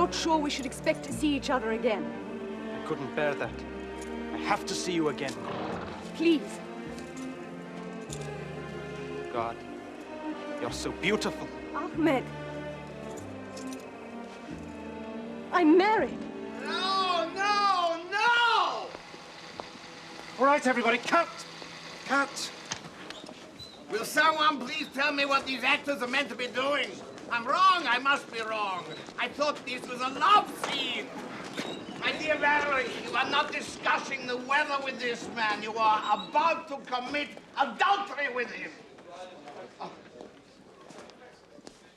not sure we should expect to see each other again. I couldn't bear that. I have to see you again. Please. God, you're so beautiful. Ahmed. I'm married. No, no, no! All right, everybody, cut! Cut! Will someone please tell me what these actors are meant to be doing? I'm wrong, I must be wrong. I thought this was a love scene. My dear Valerie, you are not discussing the weather with this man. You are about to commit adultery with him. Oh.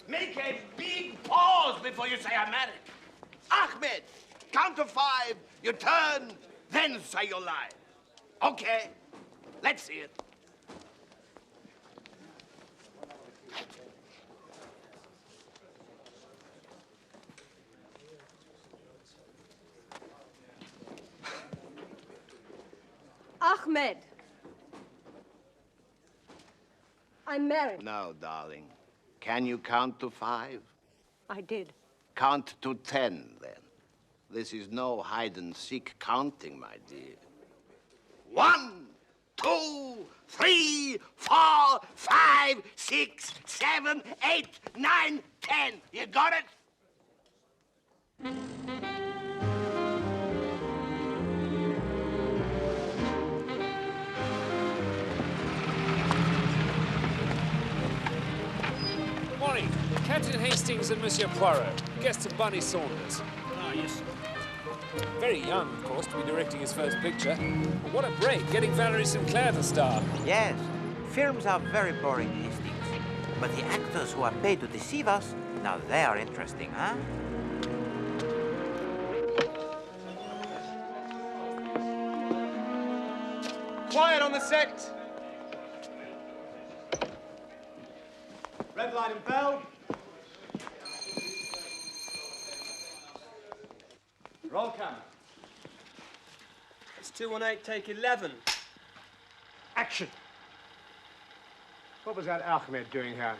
Make a big pause before you say I'm married. Ahmed, count to 5, you turn, then say your line. Okay, let's see it. Ahmed. I'm married. No, darling. Can you count to 5? I did. Count to 10, then. This is no hide-and-seek counting, my dear. 1, 2, 3, 4, 5, 6, 7, 8, 9, 10. You got it? Morning. Captain Hastings and Monsieur Poirot. Guests of Bunny Saunders. Ah, yes. Very young, of course, to be directing his first picture. But what a break, getting Valerie Sinclair to star. Yes, films are very boring, Hastings. But the actors who are paid to deceive us, now they are interesting, huh? Quiet on the set! Red light and bell. Roll cam. It's 218, take 11. Action. What was that Ahmed doing here?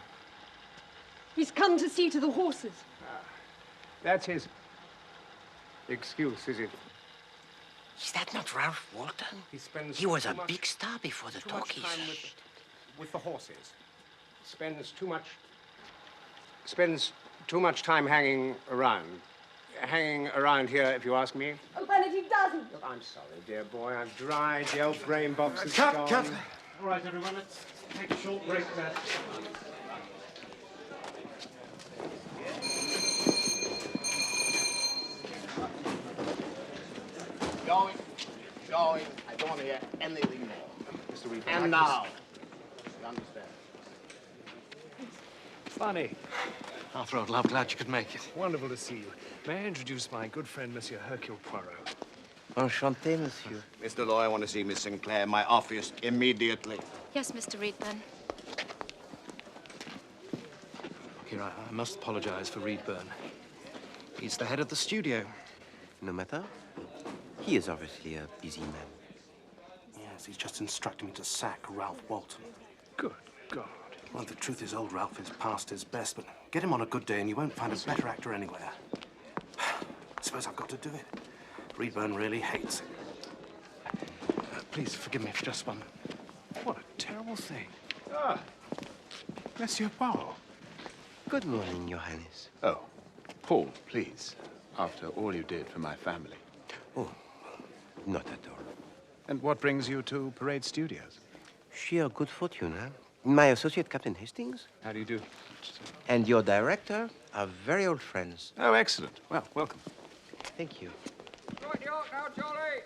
He's come to see to the horses. That's his excuse, is it? Is that not Ralph Walton? He was a big star before the talkies. With the horses. Spends too much time hanging around. Hanging around here, if you ask me. Oh, Bennett, he doesn't. Look, I'm sorry, dear boy. I'm dry. The old brain box is Cut, gone. cut. All right, everyone, let's take a short break there. Going. I don't want to hear anything more. Mr. Reed, And now. You understand? Funny. Arthur, old love, glad you could make it. Wonderful to see you. May I introduce my good friend, Monsieur Hercule Poirot? Enchanté, monsieur. Mr. Law, I want to see Miss Sinclair in my office immediately. Yes, Mr. Reed, then. Here, I must apologize for Reedburn. He's the head of the studio. No matter. He is obviously a busy man. Yes, he's just instructed me to sack Ralph Walton. Good God. Well, the truth is, old Ralph is past his best, but get him on a good day and you won't find a better actor anywhere. I suppose I've got to do it. Reedburn really hates it. Please forgive me for just one. What a terrible thing. Ah, Monsieur Poirot. Good morning, Your Highness. Oh, Paul, please. After all you did for my family. Oh, not at all. And what brings you to Parade Studios? Sheer good fortune, huh? My associate, Captain Hastings, How do you do? and your director are very old friends. Oh, excellent. Well, welcome. Thank you. Right, you now, Charlie.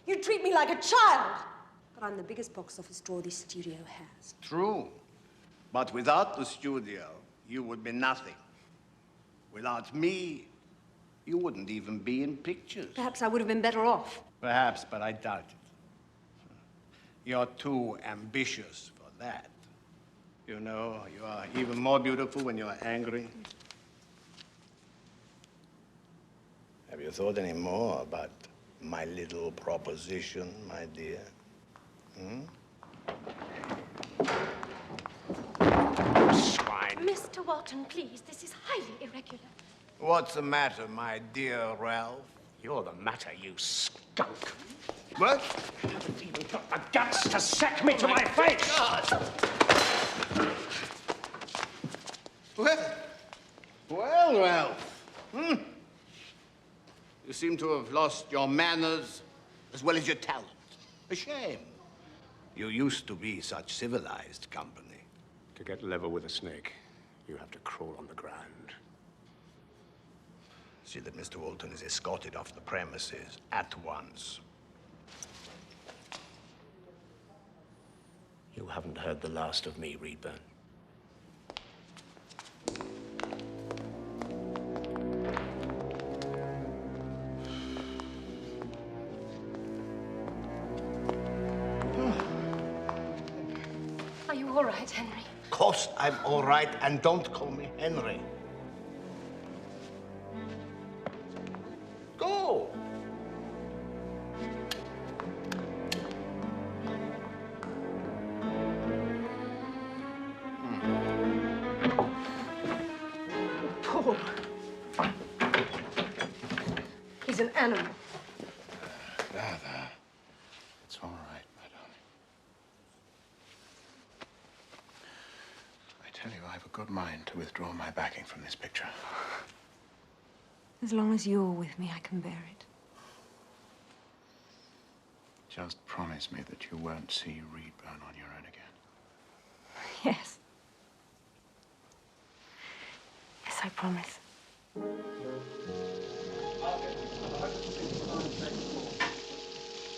You treat me like a child. But I'm the biggest box office draw this studio has. True. But without the studio, you would be nothing. Without me, you wouldn't even be in pictures. Perhaps I would have been better off. Perhaps, but I doubt it. You're too ambitious for that. You know, you are even more beautiful when you're angry. Have you thought any more about my little proposition, my dear? Mr. Walton, please, this is highly irregular. What's the matter, my dear Ralph? You're the matter, you skunk. What? You haven't even got the guts to sack me to my face! God. Well, Ralph. You seem to have lost your manners as well as your talent. A shame. You used to be such civilized company. To get level with a snake, you have to crawl on the ground. See that Mr. Walton is escorted off the premises at once. You haven't heard the last of me, Reedburn. Are you all right, Henry? Of course I'm all right, and don't call me Henry. Go! Paul. He's an animal. There. It's all right, my darling. I tell you, I have a good mind to withdraw my backing from this picture. As long as you're with me, I can bear it. Just promise me that you won't see Reedburn on your own again. Yes. Yes, I promise.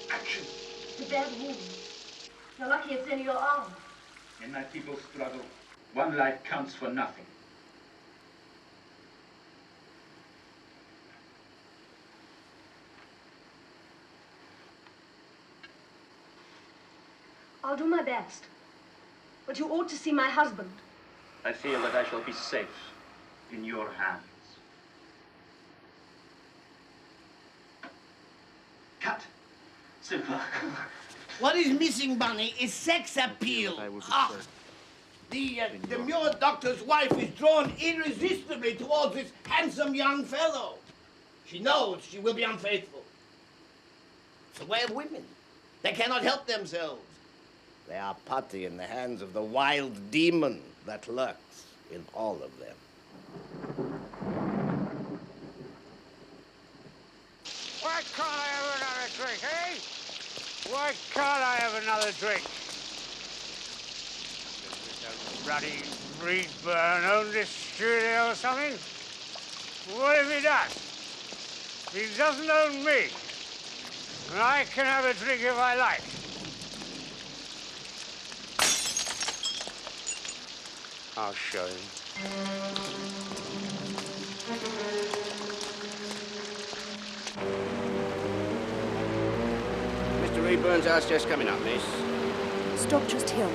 Action! The bad wound. You're lucky it's in your arm. In my people's struggle, one life counts for nothing. I'll do my best. But you ought to see my husband. I feel that I shall be safe in your hands. Cut. Simple. What is missing, Bunny, is sex appeal. The demure doctor's wife is drawn irresistibly towards this handsome young fellow. She knows she will be unfaithful. It's the way of women. They cannot help themselves. They are putty in the hands of the wild demon that lurks in all of them. Why can't I have another drink, eh? Why can't I have another drink? Does bloody Reedburn own this studio or something? What if he does? He doesn't own me. And I can have a drink if I like. I'll show him. Mr. Reedburn's house just coming up, miss. Stop just here.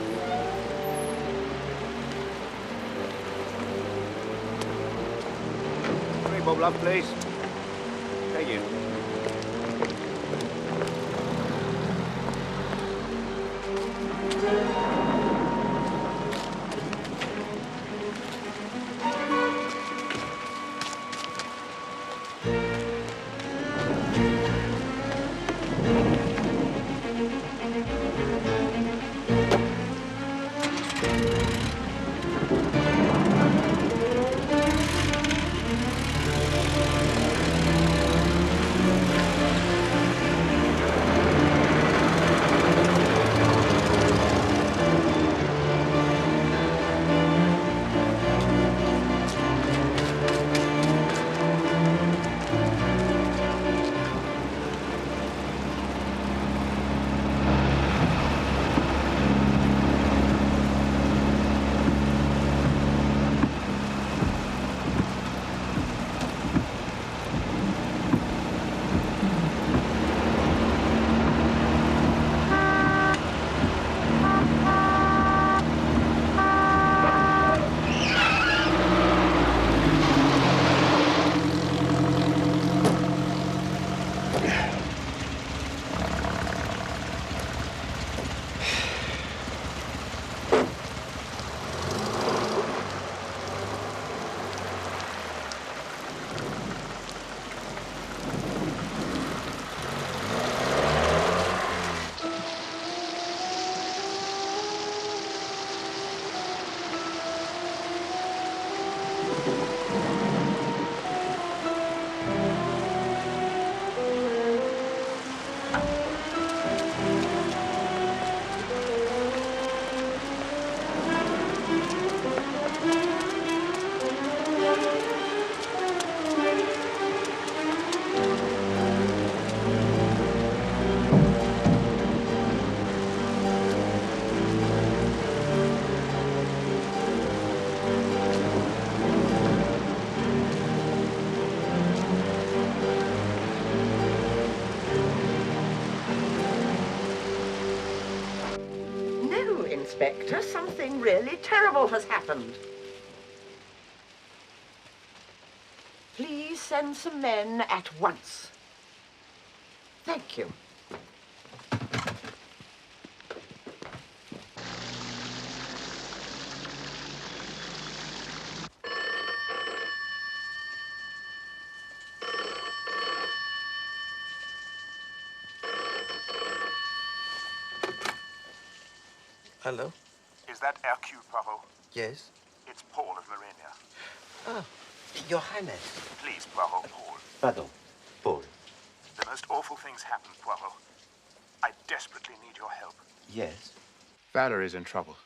Bob, love, please. Thank you. Inspector. Something really terrible has happened. Please send some men at once. Thank you. Hello? Is that Hercule Poirot? Yes? It's Paul of Marinia. Ah, Your Highness. Please, Poirot, Paul. Pardon, Paul. The most awful things happen, Poirot. I desperately need your help. Yes? Valerie's in trouble.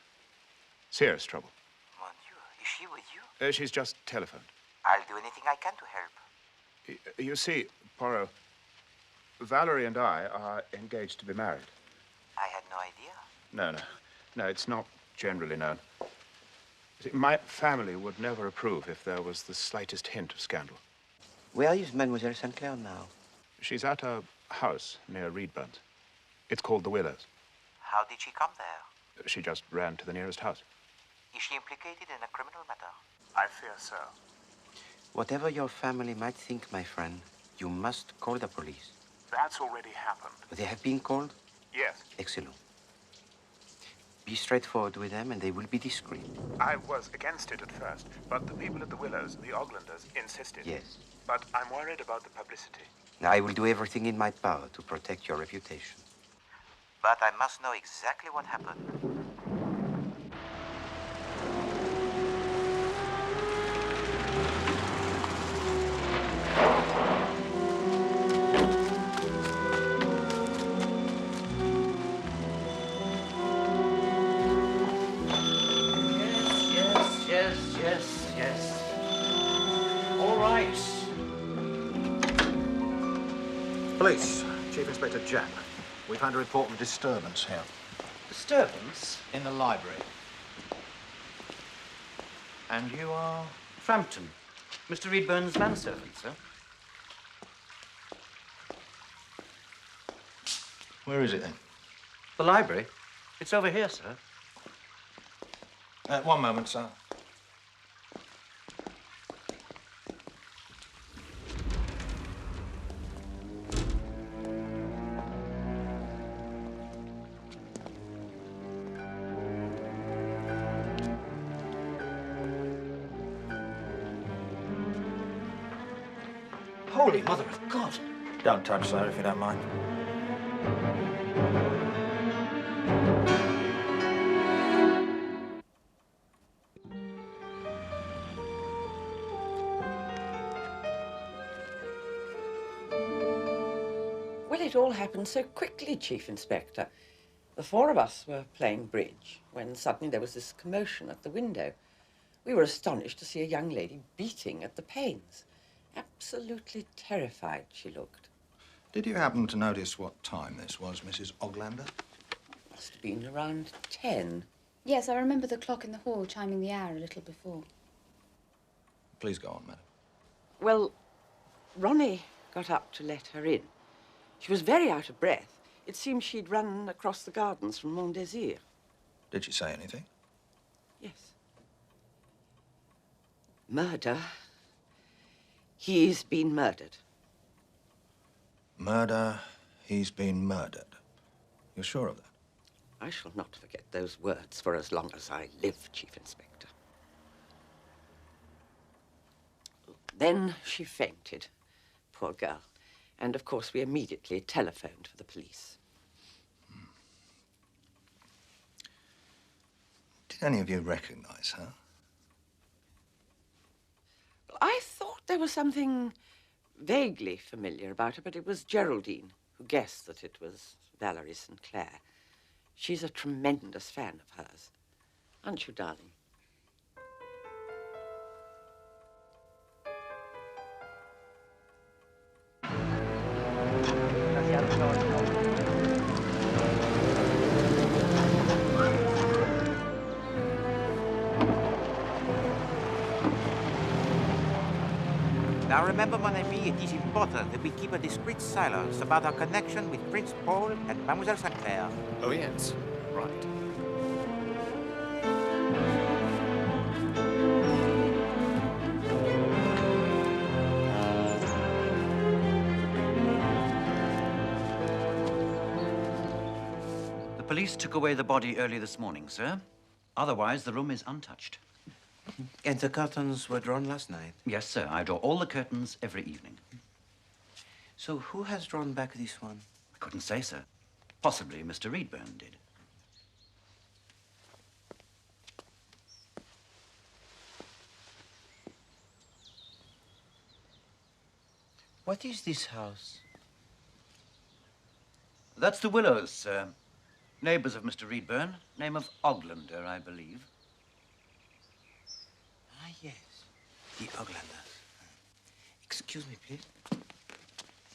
Serious trouble. Mon Dieu, is she with you? She's just telephoned. I'll do anything I can to help. You see, Poirot, Valerie and I are engaged to be married. I had no idea. No, it's not generally known. You see, my family would never approve if there was the slightest hint of scandal. Where is Mademoiselle Sinclair now? She's at a house near Reedburn's. It's called the Willows. How did she come there? She just ran to the nearest house. Is she implicated in a criminal matter? I fear so. Whatever your family might think, my friend, you must call the police. That's already happened. They have been called? Yes. Excellent. Be straightforward with them and they will be discreet. I was against it at first, but the people at the Willows, the Oglanders, insisted. Yes. But I'm worried about the publicity. I will do everything in my power to protect your reputation. But I must know exactly what happened. Yes. All right. Police, Chief Inspector Jack. We've had a report of a disturbance here. Disturbance in the library. And you are? Frampton. Mr. Reedburn's manservant, sir. Where is it then? The library? It's over here, sir. One moment, sir. Holy Mother of God! Don't touch, sir, if you don't mind. Well, it all happened so quickly, Chief Inspector. The four of us were playing bridge when suddenly there was this commotion at the window. We were astonished to see a young lady beating at the panes. Absolutely terrified she looked. Did you happen to notice what time this was, Mrs. Oglander? Must have been around 10. Yes, I remember the clock in the hall chiming the hour a little before. Please go on, madam. Well, Ronnie got up to let her in. She was very out of breath. It seemed she'd run across the gardens from Mont Désir. Did she say anything? Yes. Murder. He's been murdered. Murder. He's been murdered. You're sure of that? I shall not forget those words for as long as I live, Chief Inspector. Then she fainted, poor girl. And, of course, we immediately telephoned for the police. Did any of you recognize her? Well, I thought there was something vaguely familiar about her, but it was Geraldine who guessed that it was Valerie Sinclair. She's a tremendous fan of hers. Aren't you, darling? Now remember, mon ami, it is important that we keep a discreet silence about our connection with Prince Paul and Mademoiselle Sinclair. Oh, yes. Right. Police took away the body early this morning, sir. Otherwise, the room is untouched. And the curtains were drawn last night? Yes, sir. I draw all the curtains every evening. So who has drawn back this one? I couldn't say, sir. Possibly Mr. Reedburn did. What is this house? That's the Willows, sir. Neighbors of Mr. Reedburn. Name of Oglander, I believe. Ah, yes. The Oglanders. Excuse me, please.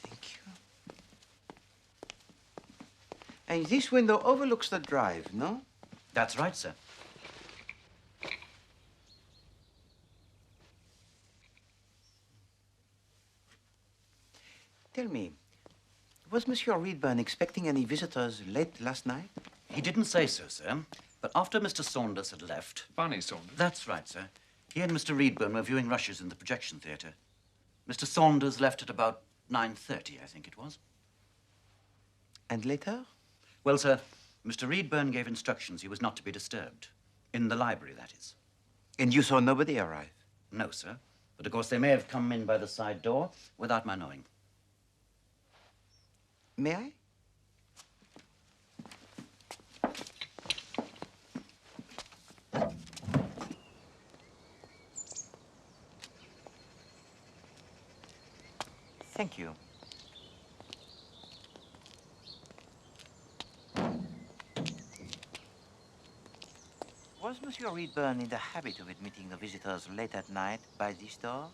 Thank you. And this window overlooks the drive, no? That's right, sir. Tell me, was Monsieur Reedburn expecting any visitors late last night? He didn't say so, sir. But after Mr. Saunders had left... Barney Saunders? That's right, sir. He and Mr. Reedburn were viewing rushes in the projection theatre. Mr. Saunders left at about 9:30, I think it was. And later? Well, sir, Mr. Reedburn gave instructions he was not to be disturbed. In the library, that is. And you saw nobody arrive? No, sir. But, of course, they may have come in by the side door without my knowing. May I? Thank you. Was Monsieur Reedburn in the habit of admitting the visitors late at night by this door?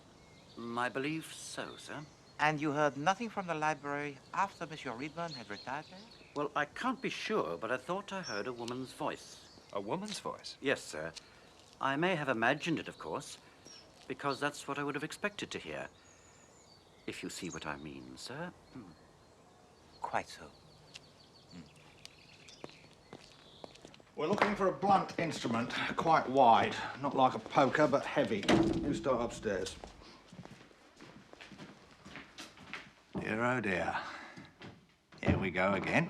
I believe so, sir. And you heard nothing from the library after Monsieur Reedburn had retired there? Well, I can't be sure, but I thought I heard a woman's voice. A woman's voice? Yes, sir. I may have imagined it, of course, because that's what I would have expected to hear. If you see what I mean, sir. Quite so. We're looking for a blunt instrument, quite wide. Not like a poker, but heavy. You start upstairs. Dear, oh dear. Here we go again.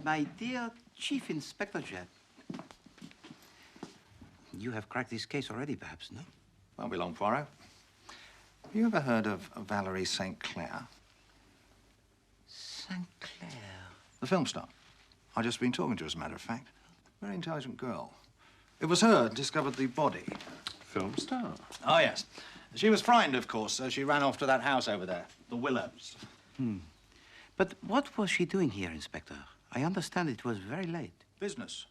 My dear Chief Inspector Jett, you have cracked this case already, perhaps, no? Won't be long, Poirot. Have you ever heard of Valerie St. Clair? St. Clair? The film star. I've just been talking to her, as a matter of fact. Very intelligent girl. It was her who discovered the body. Film star? Oh, yes. She was frightened, of course, so she ran off to that house over there, the Willows. But what was she doing here, Inspector? I understand it was very late. Business.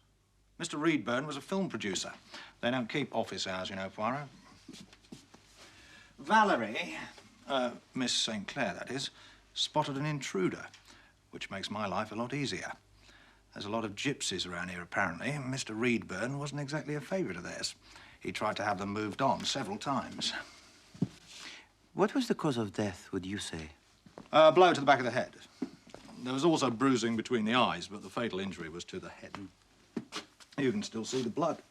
Mr. Reedburn was a film producer. They don't keep office hours, you know, Poirot. Valerie, Miss St. Clair, that is, spotted an intruder, which makes my life a lot easier. There's a lot of gypsies around here, apparently, and Mr. Reedburn wasn't exactly a favourite of theirs. He tried to have them moved on several times. What was the cause of death, would you say? A blow to the back of the head. There was also bruising between the eyes, but the fatal injury was to the head. You can still see the blood.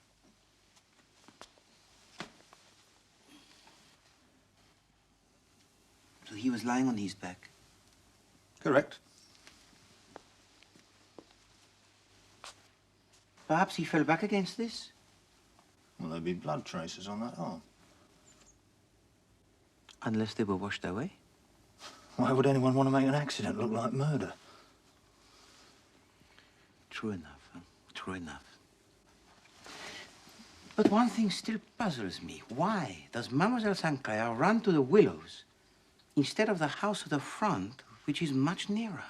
So he was lying on his back? Correct. Perhaps he fell back against this? Well, there'd be blood traces on that arm. Unless they were washed away? Why would anyone want to make an accident look like murder? True enough, huh? True enough. But one thing still puzzles me. Why does Mademoiselle St. Clair run to the Willows instead of the house at the front, which is much nearer?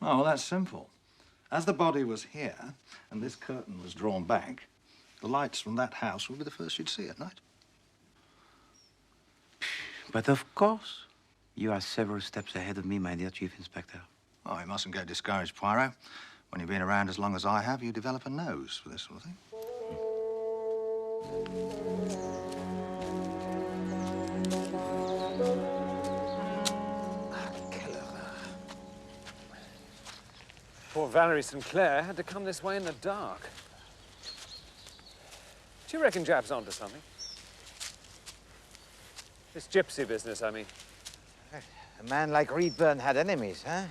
Oh, well, that's simple. As the body was here and this curtain was drawn back, the lights from that house would be the first you'd see at night. But of course, you are several steps ahead of me, my dear Chief Inspector. Oh, you mustn't get discouraged, Poirot. When you've been around as long as I have, you develop a nose for this sort of thing. Poor Valerie St. Clair had to come this way in the dark. Do you reckon Jab's onto something? This gypsy business, I mean. A man like Reedburn had enemies, huh?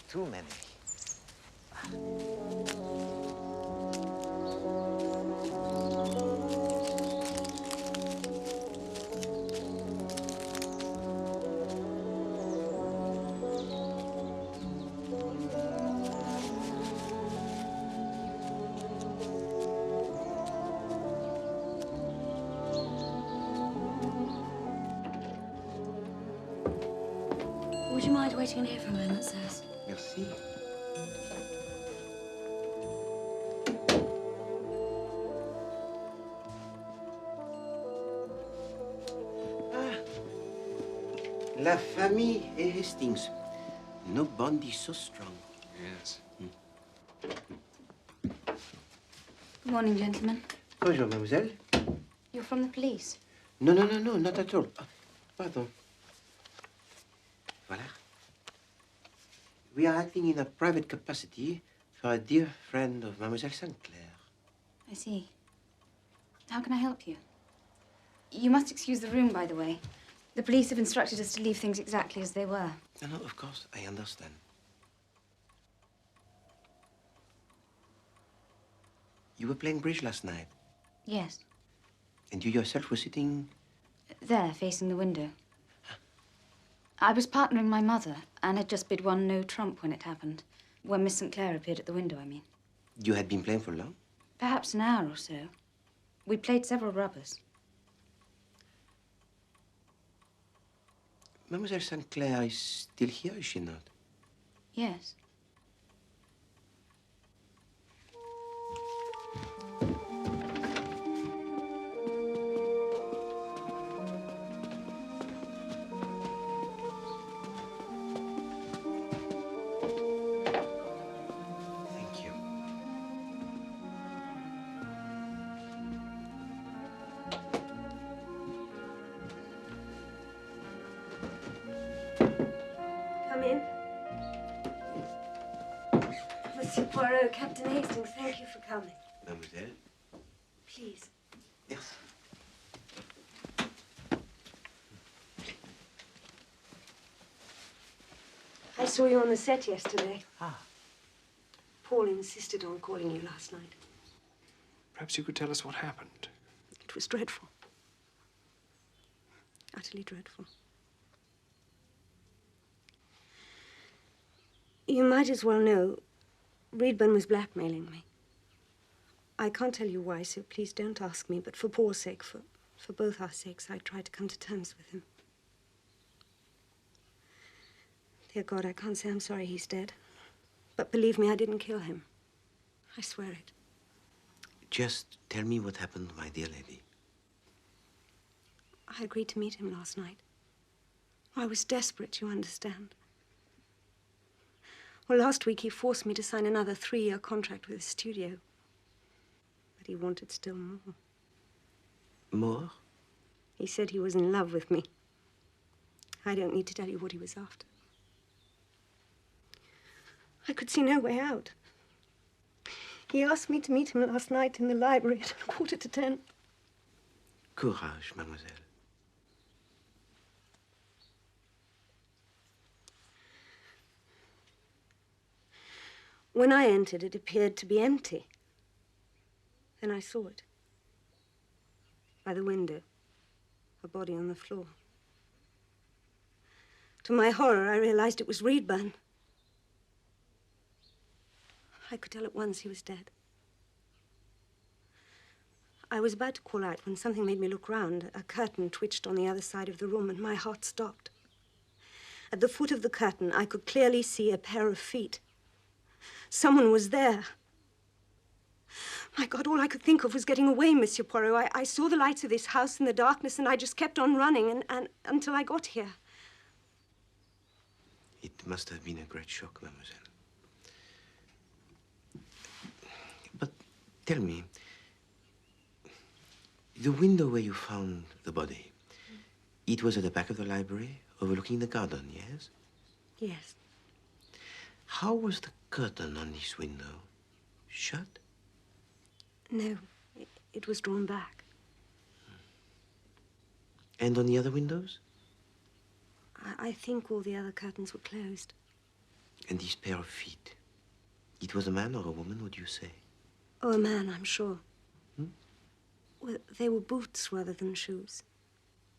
Too many. Would you mind waiting in here for a moment, sirs? Merci. La famille et Hastings. No bond is so strong. Yes. Good morning, gentlemen. Bonjour, mademoiselle. You're from the police? No, not at all. Pardon. Voilà. We are acting in a private capacity for a dear friend of Mademoiselle Sinclair. I see. How can I help you? You must excuse the room, by the way. The police have instructed us to leave things exactly as they were. No, of course, I understand. You were playing bridge last night, Yes. and you yourself were sitting... There, facing the window. I was partnering my mother, and had just bid one no trump when it happened. When Miss St. Clair appeared at the window, I mean. You had been playing for long? Perhaps an hour or so. We played several rubbers. Mademoiselle Sinclair is still here, is she not? Yes. Thank you. Come in. Monsieur Poirot, Captain Hastings, thank you for coming. Mademoiselle? Please. Yes. I saw you on the set yesterday. Ah. Paul insisted on calling you last night. Perhaps you could tell us what happened. It was dreadful. Utterly dreadful. You might as well know Reedburn was blackmailing me. I can't tell you why, so please don't ask me, but for Paul's sake, for both our sakes, I tried to come to terms with him. Dear God, I can't say I'm sorry he's dead. But believe me, I didn't kill him. I swear it. Just tell me what happened, my dear lady. I agreed to meet him last night. I was desperate, you understand. Well, last week he forced me to sign another 3-year contract with the studio. But he wanted still more. More? He said he was in love with me. I don't need to tell you what he was after. I could see no way out. He asked me to meet him last night in the library at 9:45. Courage, mademoiselle. When I entered, it appeared to be empty. Then I saw it. By the window. A body on the floor. To my horror, I realized it was Reedburn. I could tell at once he was dead. I was about to call out when something made me look round. A curtain twitched on the other side of the room, and my heart stopped. At the foot of the curtain, I could clearly see a pair of feet. Someone was there. My God, all I could think of was getting away, Monsieur Poirot. I saw the lights of this house in the darkness, and I just kept on running and until I got here. It must have been a great shock, mademoiselle. But tell me, the window where you found the body, it was at the back of the library, overlooking the garden, yes? Yes. How was the curtain on this window? Shut? No, it was drawn back. And on the other windows? I think all the other curtains were closed. And this pair of feet, It was a man or a woman, would you say? Oh, a man, I'm sure. Well, they were boots rather than shoes.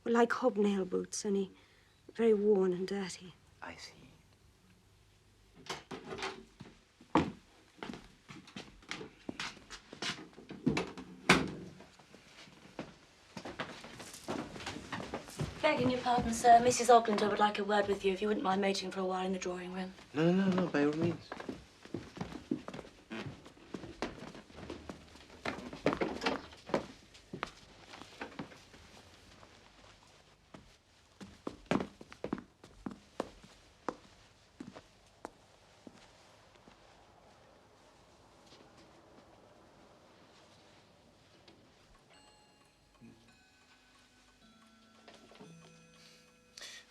Well, like hobnail boots, only very worn and dirty. I see. Begging your pardon, sir. Mrs. Oglander would like a word with you if you wouldn't mind waiting for a while in the drawing room. No, by all means.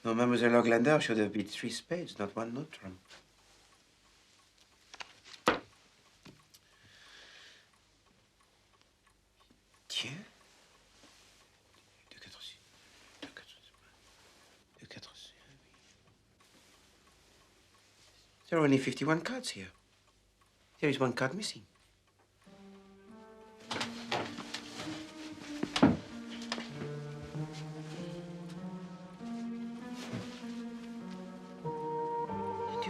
No, Mademoiselle Oglander should have beat 3 spades, not 1 note trump. Tiens. 2, 4, 6. 2, 4, 6. 2, 4, 6. There are only 51 cards here. There is 1 card missing.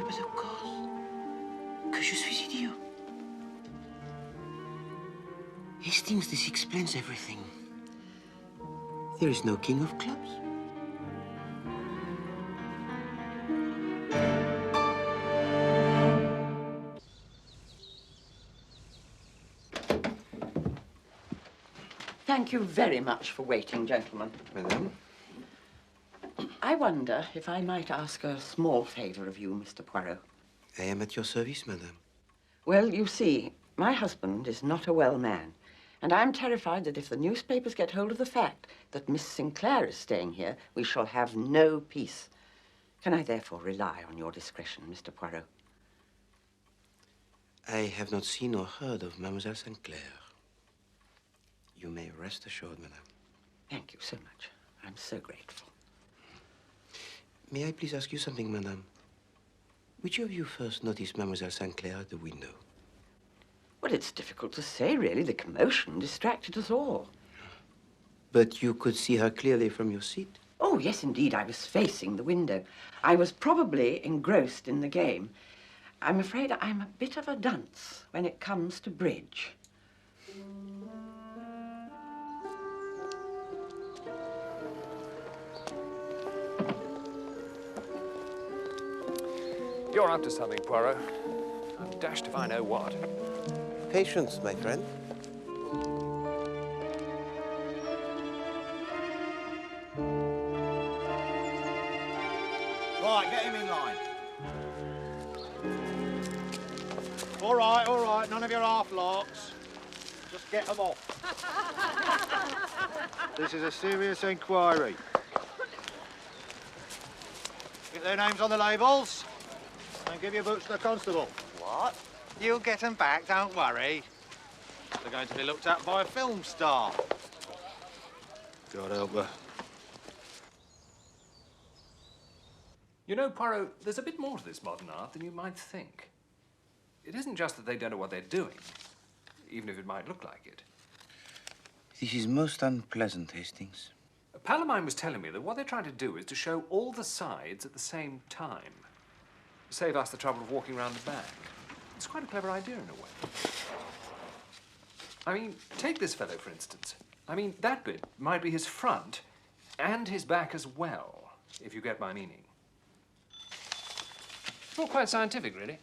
But of course, que je suis idiot. Hastings, this explains everything. There is no king of clubs. Thank you very much for waiting, gentlemen. Madame? I wonder if I might ask a small favor of you, Mr. Poirot. I am at your service, madame. Well, you see, my husband is not a well man, and I'm terrified that if the newspapers get hold of the fact that Miss Sinclair is staying here, we shall have no peace. Can I therefore rely on your discretion, Mr. Poirot? I have not seen or heard of Mademoiselle Sinclair. You may rest assured, madame. Thank you so much. I'm so grateful. May I please ask you something, madame? Which of you first noticed Mademoiselle Sinclair at the window? Well, it's difficult to say, really. The commotion distracted us all. But you could see her clearly from your seat? Oh, yes, indeed. I was facing the window. I was probably engrossed in the game. I'm afraid I'm a bit of a dunce when it comes to bridge. You're up to something, Poirot. I'm dashed if I know what. Patience, my friend. Right, get him in line. All right, none of your half-larks. Just get them off. This is a serious inquiry. Get their names on the labels and give your boots to the constable. What? You'll get them back, don't worry. They're going to be looked at by a film star. God help her. You know, Poirot, there's a bit more to this modern art than you might think. It isn't just that they don't know what they're doing, even if it might look like it. This is most unpleasant, Hastings. A pal of mine was telling me that what they're trying to do is to show all the sides at the same time. Save us the trouble of walking around the back. It's quite a clever idea in a way. I mean, take this fellow, for instance. I mean, that bit might be his front and his back as well, if you get my meaning. It's all quite scientific, really.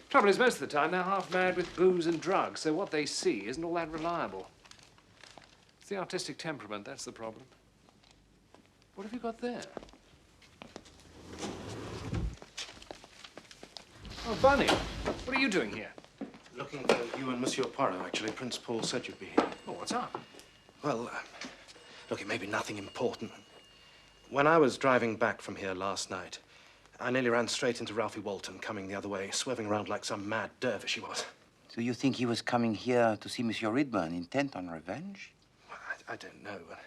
Trouble is, most of the time, they're half mad with booze and drugs, so what they see isn't all that reliable. It's the artistic temperament, that's the problem. What have you got there? Oh, Bunny, what are you doing here? Looking for you and Monsieur Poirot, actually. Prince Paul said you'd be here. Oh, what's up? Well, look, it may be nothing important. When I was driving back from here last night, I nearly ran straight into Ralphie Walton coming the other way, swerving around like some mad dervish he was. So you think he was coming here to see Monsieur Ridburn, intent on revenge? Well, I don't know, but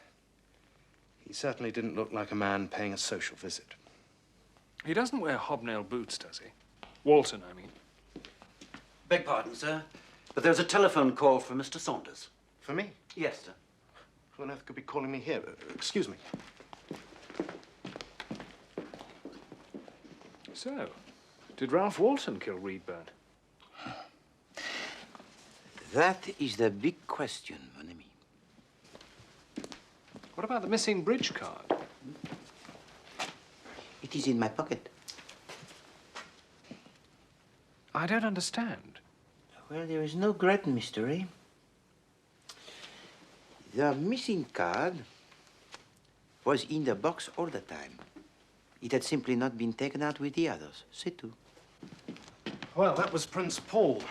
he certainly didn't look like a man paying a social visit. He doesn't wear hobnail boots, does he? Walton, I mean. Beg pardon, sir, but there's a telephone call from Mr. Saunders. For me? Yes, sir. Who on earth could be calling me here? Excuse me. So, did Ralph Walton kill Reedburn? That is the big question, mon ami. What about the missing bridge card? It is in my pocket. I don't understand. Well, there is no great mystery. The missing card was in the box all the time. It had simply not been taken out with the others. C'est tout. Well, that was Prince Paul.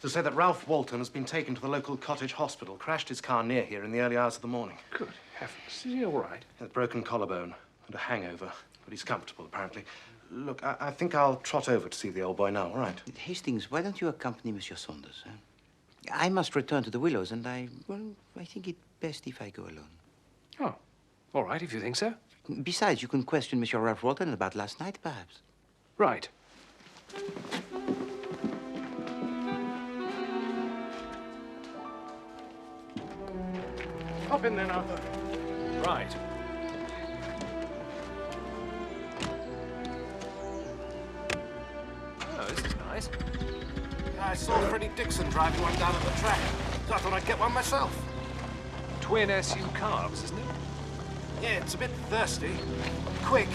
To say that Ralph Walton has been taken to the local cottage hospital, crashed his car near here in the early hours of the morning. Good heavens. Is he all right? He has a broken collarbone and a hangover, but he's comfortable, apparently. Look, I think I'll trot over to see the old boy now, all right? Hastings, why don't you accompany Monsieur Saunders? Huh? I must return to the Willows, and I think it best if I go alone. Oh, all right, if you think so. Besides, you can question Monsieur Ralph Walton about last night, perhaps. Right. Hop in then, Arthur. Right. Oh, this is nice. I saw Freddie Dixon driving one down at the track, so I thought I'd get one myself. Twin SU carbs, isn't it? Yeah, it's a bit thirsty. Quick.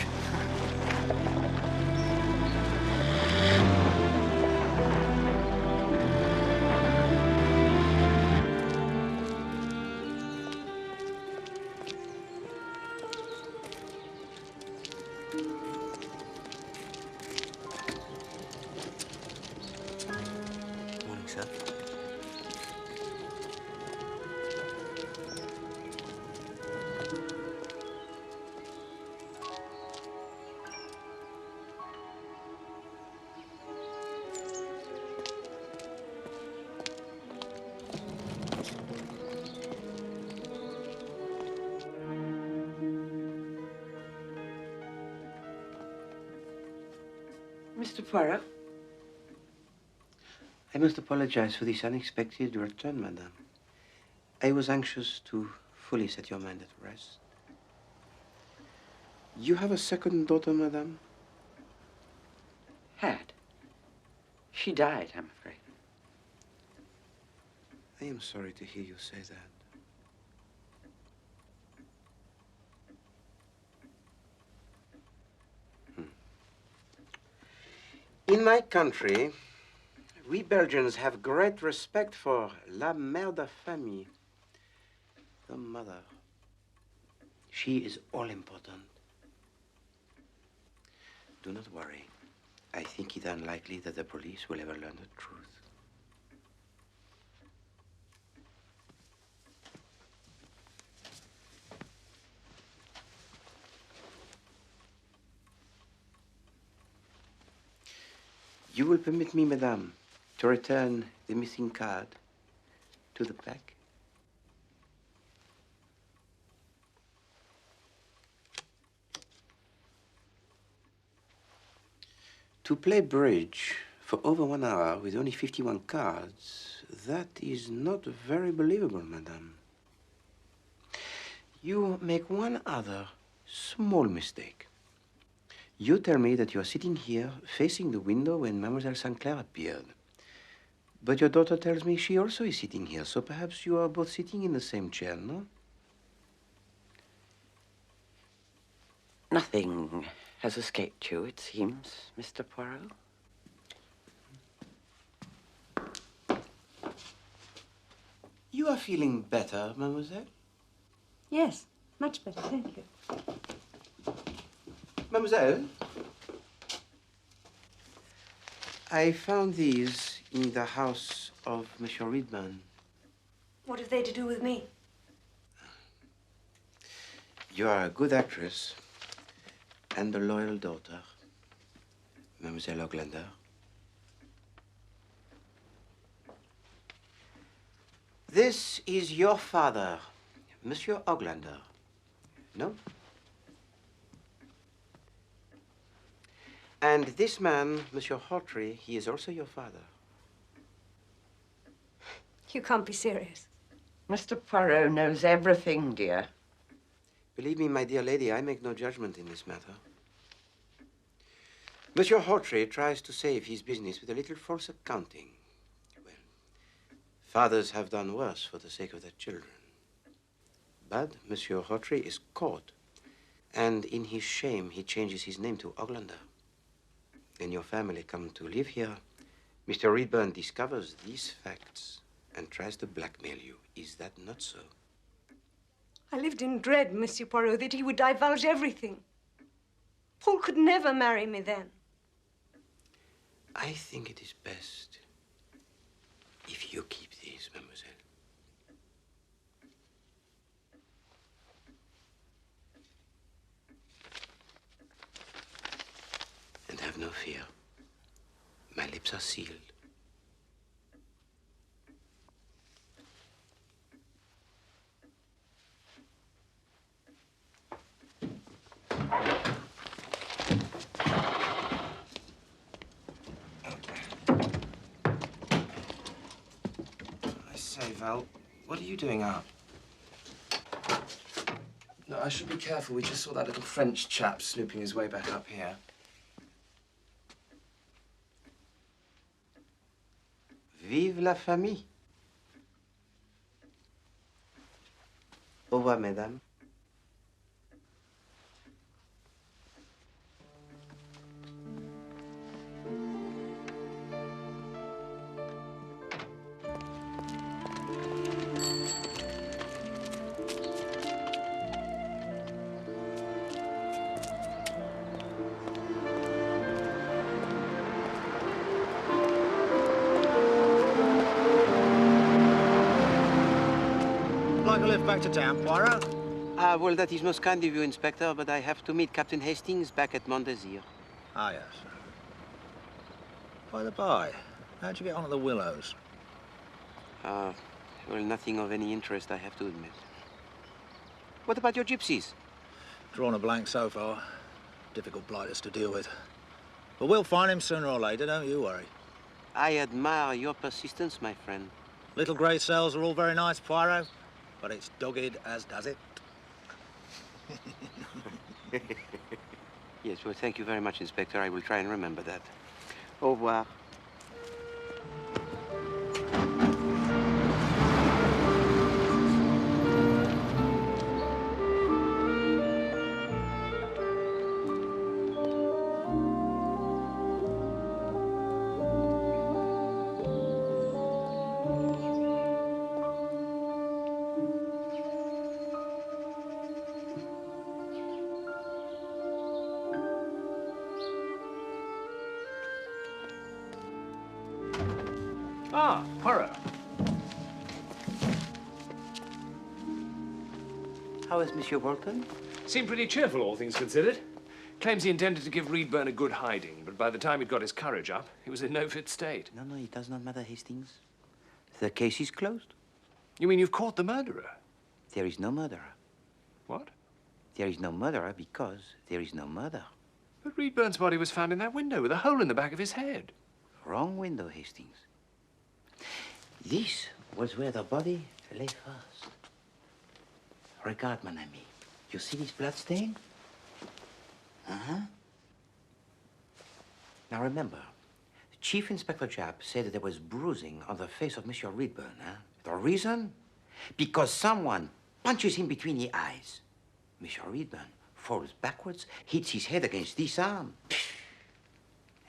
Morning, sir. Mr. Poirot? I must apologize for this unexpected return, madame. I was anxious to fully set your mind at rest. You have a second daughter, madame? Had. She died, I'm afraid. I am sorry to hear you say that. In my country, we Belgians have great respect for la mère de famille, the mother. She is all important. Do not worry. I think it unlikely that the police will ever learn the truth. You will permit me, madame, to return the missing card to the pack? To play bridge for over 1 hour with only 51 cards, that is not very believable, madame. You make one other small mistake. You tell me that you are sitting here facing the window when Mademoiselle St. Clair appeared. But your daughter tells me she also is sitting here, so perhaps you are both sitting in the same chair, no? Nothing has escaped you, it seems, Mr. Poirot. You are feeling better, mademoiselle? Yes, much better, thank you. Mademoiselle, I found these in the house of Monsieur Reedburn. What have they to do with me? You are a good actress and a loyal daughter, Mademoiselle Oglander. This is your father, Monsieur Oglander. No? And this man, Monsieur Hawtrey, he is also your father. You can't be serious. Mr. Poirot knows everything, dear. Believe me, my dear lady, I make no judgment in this matter. Monsieur Hawtrey tries to save his business with a little false accounting. Well, fathers have done worse for the sake of their children. But Monsieur Hawtrey is caught, and in his shame, he changes his name to Oglander. When your family come to live here, Mr. Reedburn discovers these facts and tries to blackmail you. Is that not so? I lived in dread, Monsieur Poirot, that he would divulge everything. Paul could never marry me then. I think it is best if you keep these, mademoiselle. And have no fear. My lips are sealed. I say, Val, what are you doing up? No, I should be careful. We just saw that little French chap snooping his way back up here. Vive la famille. Au revoir, mesdames. Like a lift back to town, Poirot? Well, that is most kind of you, Inspector, but I have to meet Captain Hastings back at Montdésir. Ah, yes. By the by, how'd you get on at the Willows? Well, nothing of any interest, I have to admit. What about your gypsies? Drawn a blank so far. Difficult blighters to deal with. But we'll find him sooner or later, don't you worry. I admire your persistence, my friend. Little grey cells are all very nice, Poirot, but it's dogged as does it. Yes, well, thank you very much, Inspector. I will try and remember that. Au revoir. Ah, Poirot. How is Monsieur Walton? Seemed pretty cheerful, all things considered. Claims he intended to give Reedburn a good hiding, but by the time he'd got his courage up, he was in no fit state. No, it does not matter, Hastings. The case is closed. You mean you've caught the murderer? There is no murderer. What? There is no murderer because there is no murder. But Reedburn's body was found in that window with a hole in the back of his head. Wrong window, Hastings. This was where the body lay first. Regard, mon ami. You see this blood stain? Uh-huh. Now remember, Chief Inspector Japp said that there was bruising on the face of Monsieur Reedburn, huh? The reason? Because someone punches him between the eyes. Monsieur Reedburn falls backwards, hits his head against this arm,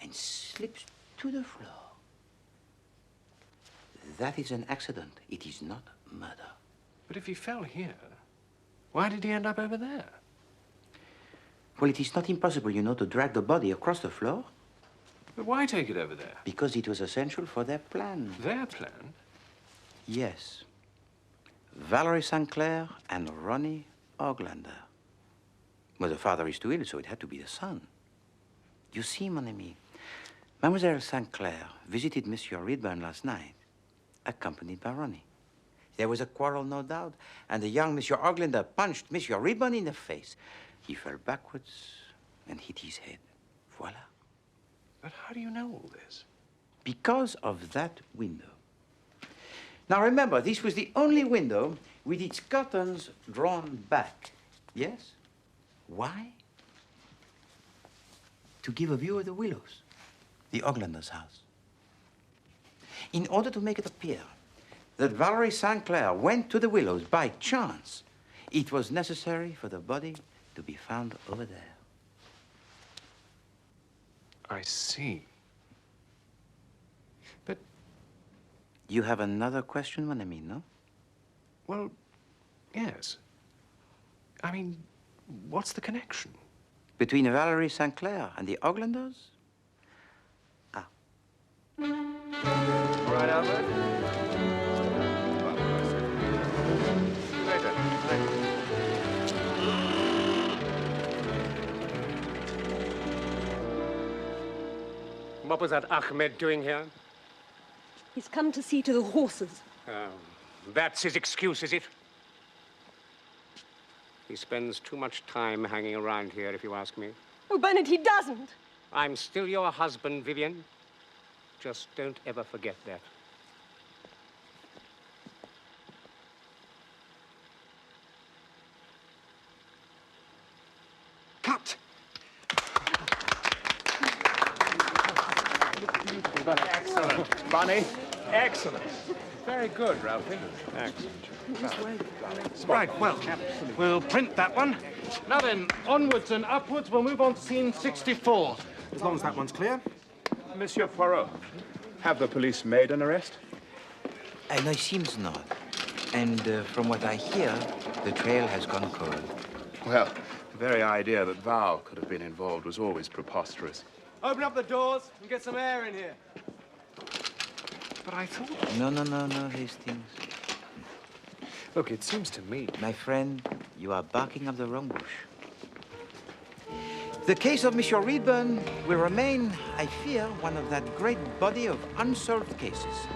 and slips to the floor. That is an accident. It is not murder. But if he fell here, why did he end up over there? Well, it is not impossible, you know, to drag the body across the floor. But why take it over there? Because it was essential for their plan. Their plan? Yes. Valerie St. Clair and Ronnie Oglander. Well, the father is too ill, so it had to be the son. You see, mon ami, Mademoiselle St. Clair visited Monsieur Reedburn last night, accompanied by Ronnie. There was a quarrel, no doubt, and the young Monsieur Oglander punched Monsieur Reedburn in the face. He fell backwards and hit his head. Voila. But how do you know all this? Because of that window. Now remember, this was the only window with its curtains drawn back. Yes? Why? To give a view of the Willows, the Oglander's house. In order to make it appear that Valerie St. Clair went to the Willows by chance, it was necessary for the body to be found over there. I see. But... You have another question, mon ami, no? Well, yes. I mean, what's the connection? Between Valerie St. Clair and the Oglanders? Ah. All right, Albert. Later. What was that Ahmed doing here? He's come to see to the horses. That's his excuse, is it? He spends too much time hanging around here, if you ask me. Oh, Bernard, he doesn't. I'm still your husband, Vivian. Just don't ever forget that. Cut! Excellent. Bunny. Excellent. Very good, Ralphie. Excellent. Right, well, we'll print that one. Now then, onwards and upwards, we'll move on to scene 64. As long as that one's clear. Monsieur Poirot, have the police made an arrest? No, it seems not. And from what I hear, the trail has gone cold. Well, the very idea that Val could have been involved was always preposterous. Open up the doors and get some air in here. But I thought... No, Hastings. Look, it seems to me... My friend, you are barking up the wrong bush. The case of Monsieur Reedburn will remain, I fear, one of that great body of unsolved cases.